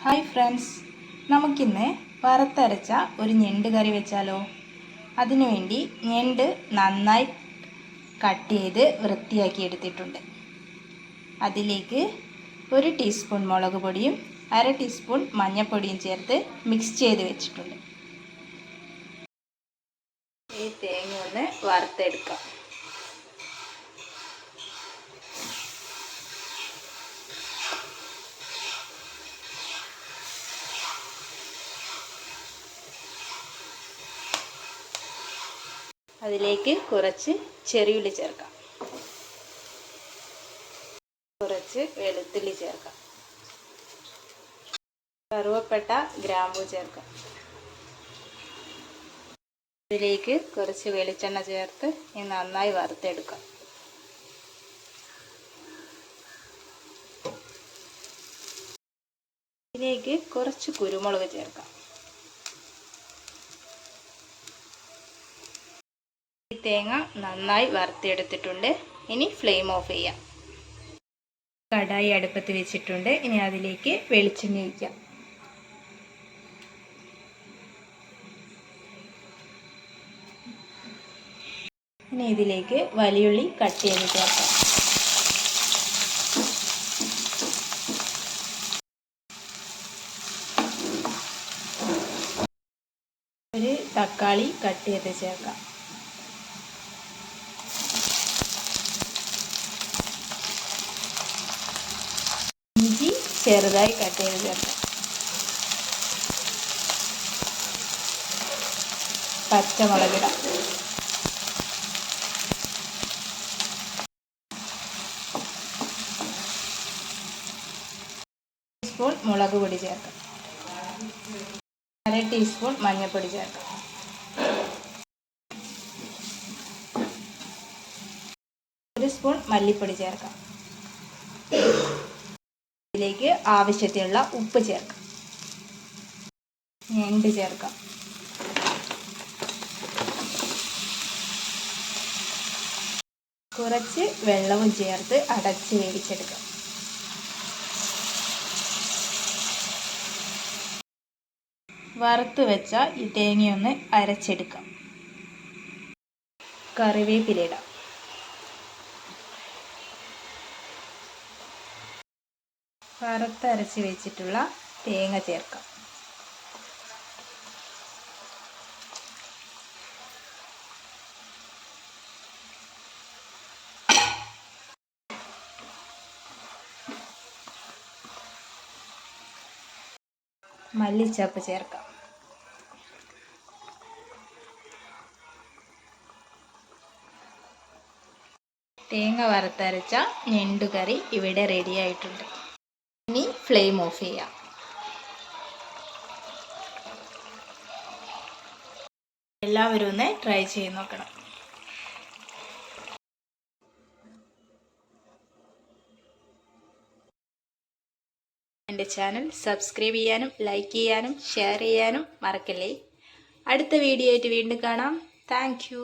Hi friends, നമുക്കിന്ന് വറുത്തരച്ച ഒരു ഞണ്ട് കറി വെച്ചാലോ. അതിനുവേണ്ടി ഞണ്ട് നന്നായി കട്ട് ചെയ്ത് വൃത്തിയാക്കി എടുത്തിട്ടുണ്ട്. അതിലേക്ക് 1 ടീസ്പൂൺ മുളക് പൊടിയും 1/2 ടീസ്പൂൺ മഞ്ഞൾപ്പൊടിയും ചേർത്ത് മിക്സ് ചെയ്ത് വെച്ചിട്ടുണ്ട്. ഈ തേങ്ങ ഒന്ന് വറുത്തെടുക്കാം. അതിലേക്ക് കുറച്ച് ചെറിയുള്ളി ചേർക്കാം, കുറച്ച് വെളുത്തുള്ളി ചേർക്കാം, കറുവപ്പട്ട ഗ്രാമ്പൂ ചേർക്കാം. ഇതിലേക്ക് കുറച്ച് വെളിച്ചെണ്ണ ചേർത്ത് നന്നായി വറുത്തെടുക്കാം. ഇതിലേക്ക് കുറച്ച് കുരുമുളക് ചേർക്കാം. ഈ തേങ്ങ നന്നായി വറുത്തെടുത്തിട്ടുണ്ട്. ഇനി ഫ്ലെയിം ഓഫ് ചെയ്യാം. കടായി അടുപ്പത്ത് വെച്ചിട്ടുണ്ട്. ഇനി അതിലേക്ക് വെളിച്ചെണ്ണ ഒഴിക്കാം. ഇനി ഇതിലേക്ക് വലിയുള്ളി കട്ട് ചെയ്ത് ചേർക്കാം. ഒരു തക്കാളി കട്ട് ചെയ്ത് ചേർക്കാം. ഇഞ്ചി ചെറുതായി കട്ട് ചെയ്ത് ചേർക്കാം. പച്ചമുളക് ഇടാം. ടീസ്പൂൺ മുളക് പൊടി ചേർക്കാം. 1/2 ടീസ്പൂൺ മഞ്ഞൾപ്പൊടി ചേർക്കാം. 1 സ്പൂൺ മല്ലിപ്പൊടി ചേർക്കാം. ഇതിലേക്ക് ആവശ്യത്തിനുള്ള ഉപ്പ് ചേർക്കാം. ഞണ്ട് ചേർക്കാം. കുറച്ച് വെള്ളവും ചേർത്ത് അടച്ച് വേവിച്ചെടുക്കാം. വറുത്ത് വെച്ച ഈ തേങ്ങയൊന്ന് അരച്ചെടുക്കാം. കറിവേപ്പില ഇടാം. വറുത്തരച്ച് വെച്ചിട്ടുള്ള തേങ്ങ ചേർക്കാം. മല്ലിച്ചപ്പ് ചേർക്കാം. തേങ്ങ വറുത്തരച്ച ഞണ്ടുകറി ഇവിടെ റെഡി ആയിട്ടുണ്ട്. ഇനി ഫ്ലെയിം ഓഫ് ചെയ്യാം. എല്ലാവരും ഒന്ന് ട്രൈ ചെയ്ത് നോക്കണം. എൻ്റെ ചാനൽ സബ്സ്ക്രൈബ് ചെയ്യാനും ലൈക്ക് ചെയ്യാനും ഷെയർ ചെയ്യാനും മറക്കല്ലേ. അടുത്ത വീഡിയോ ആയിട്ട് വീണ്ടും കാണാം. Thank you.